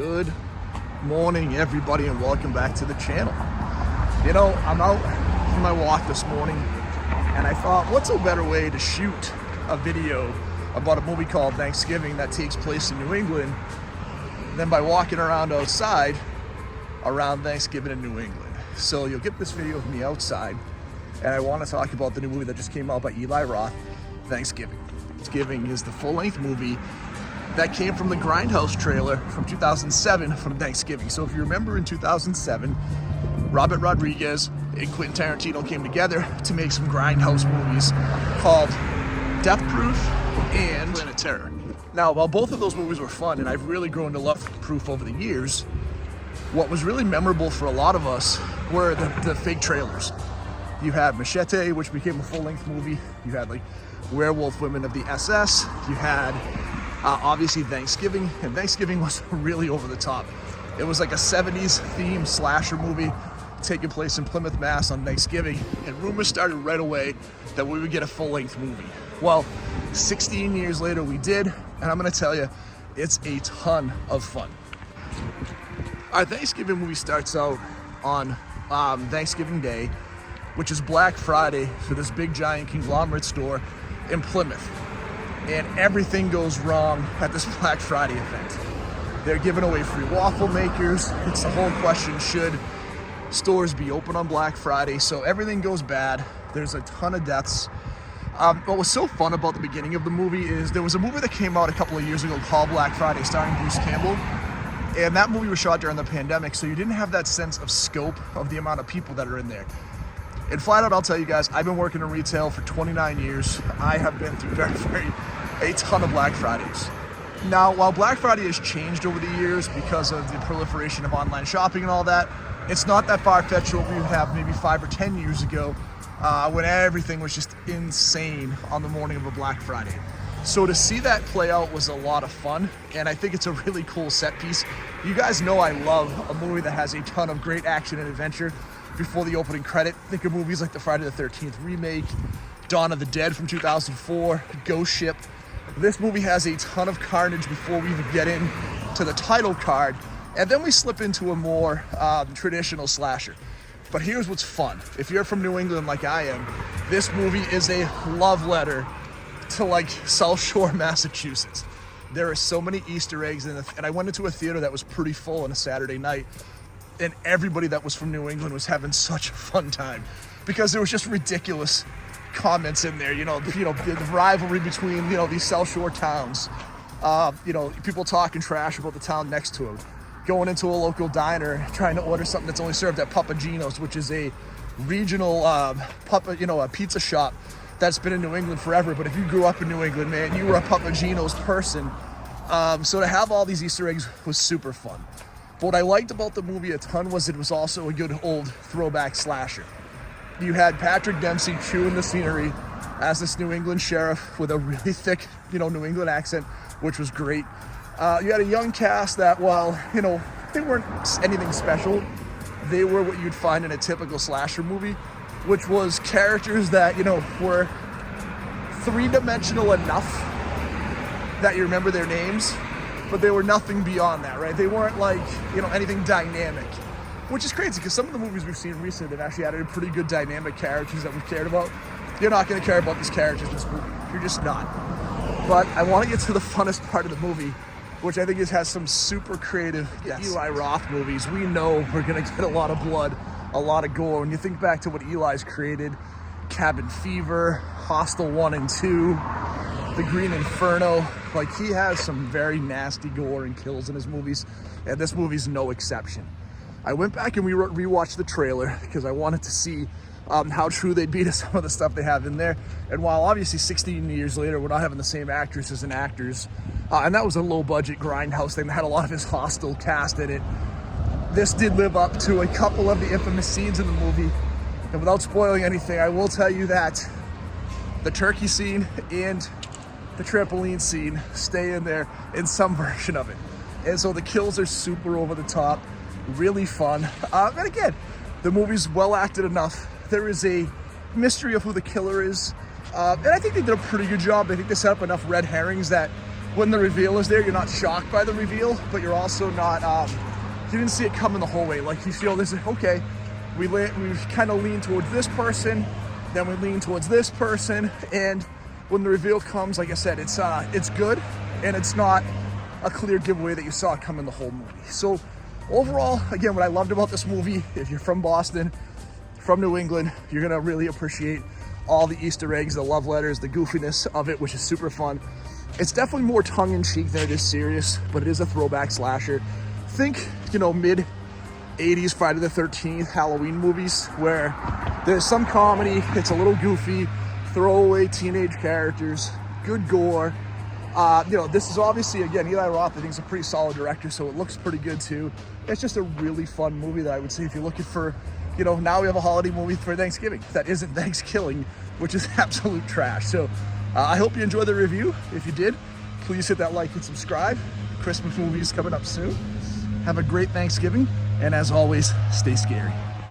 Good morning, everybody, and welcome back to the channel. You know, I'm out for my walk this morning, and I thought, what's a better way to shoot a video about a movie called Thanksgiving that takes place in New England than by walking around outside around Thanksgiving in New England. So you'll get this video of me outside, and I want to talk about the new movie that just came out by Eli Roth, Thanksgiving. Thanksgiving is the full-length movie that came from the Grindhouse trailer from 2007 from Thanksgiving. So if you remember, in 2007, Robert Rodriguez and Quentin Tarantino came together to make some Grindhouse movies called Death Proof and Planet Terror. Now, while both of those movies were fun, and I've really grown to love Proof over the years, what was really memorable for a lot of us were the fake trailers. You had Machete, which became a full-length movie. You had like Werewolf Women of the SS. You had obviously Thanksgiving, and Thanksgiving was really over the top. It was like a 70s themed slasher movie taking place in Plymouth, Mass on Thanksgiving, and rumors started right away that we would get a full-length movie. Well, 16 years later we did, and I'm gonna tell you, it's a ton of fun. Our Thanksgiving movie starts out on Thanksgiving Day, which is Black Friday for this big giant conglomerate store in Plymouth. And everything goes wrong at this Black Friday event. They're giving away free waffle makers. It's the whole question, should stores be open on Black Friday? So everything goes bad. There's a ton of deaths. What was so fun about the beginning of the movie is there was a movie that came out a couple of years ago called Black Friday, starring Bruce Campbell. And that movie was shot during the pandemic, so you didn't have that sense of scope of the amount of people that are in there. And flat out, I'll tell you guys, I've been working in retail for 29 years. I have been through a ton of Black Fridays. Now, while Black Friday has changed over the years because of the proliferation of online shopping and all that, it's not that far-fetched to what we would have maybe 5 or 10 years ago when everything was just insane on the morning of a Black Friday. So to see that play out was a lot of fun, and I think it's a really cool set piece. You guys know I love a movie that has a ton of great action and adventure before the opening credit. Think of movies like the Friday the 13th remake, Dawn of the Dead from 2004, Ghost Ship. This movie has a ton of carnage before we even get into the title card, and then we slip into a more traditional slasher. But here's what's fun. If you're from New England like I am, this movie is a love letter to like South Shore, Massachusetts. There are so many Easter eggs in it, and I went into a theater that was pretty full on a Saturday night, and everybody that was from New England was having such a fun time because there was just ridiculous comments in there. The rivalry between these South Shore towns. People talking trash about the town next to them. Going into a local diner, trying to order something that's only served at Papa Gino's, which is a regional a pizza shop that's been in New England forever. But if you grew up in New England, man, you were a Papa Gino's person. So to have all these Easter eggs was super fun. But what I liked about the movie a ton was it was also a good old throwback slasher. You had Patrick Dempsey chewing the scenery as this New England sheriff with a really thick, New England accent, which was great. You had a young cast that, while, they weren't anything special, they were what you'd find in a typical slasher movie, which was characters that, were three-dimensional enough that you remember their names, but they were nothing beyond that, right? They weren't like, anything dynamic, which is crazy because some of the movies we've seen recently, they've actually added pretty good dynamic characters that we've cared about. You're not going to care about these characters in this movie. You're just not. But I want to get to the funnest part of the movie, which I think has some super creative Eli Roth movies. We know we're going to get a lot of blood, a lot of gore. When you think back to what Eli's created, Cabin Fever, Hostel 1 and 2, The Green Inferno, like he has some very nasty gore and kills in his movies, and this movie's no exception. I went back and rewatched the trailer because I wanted to see how true they'd be to some of the stuff they have in there. And while obviously 16 years later, we're not having the same actresses and actors, and that was a low-budget Grindhouse thing that had a lot of his Hostel cast in it, this did live up to a couple of the infamous scenes in the movie. And without spoiling anything, I will tell you that the turkey scene and the trampoline scene stay in there in some version of it. And so the kills are super over the top, really fun. And again, the movie's well acted enough. There is a mystery of who the killer is. And I think they did a pretty good job. I think they set up enough red herrings that when the reveal is there, you're not shocked by the reveal, but you're also not, you didn't see it coming the whole way. Like you feel this is, okay, we kind of lean towards this person, then we lean towards this person, and when the reveal comes, like I said, it's good, and it's not a clear giveaway that you saw it coming the whole movie. So overall, again, what I loved about this movie, if you're from Boston, from New England, you're gonna really appreciate all the Easter eggs, the love letters, the goofiness of it, which is super fun. It's definitely more tongue-in-cheek than it is serious, but it is a throwback slasher. Think, you know, mid-80s Friday the 13th Halloween movies where there's some comedy, it's a little goofy, throwaway teenage characters, good gore. You know, this is obviously, again, Eli Roth, I think, is a pretty solid director, so it looks pretty good too. It's just a really fun movie that I would say if you're looking for, you know, now we have a holiday movie for Thanksgiving that isn't Thanksgiving, which is absolute trash. So I hope you enjoyed the review. If you did, please hit that like and subscribe. Christmas movies coming up soon. Have a great Thanksgiving, and as always, stay scary.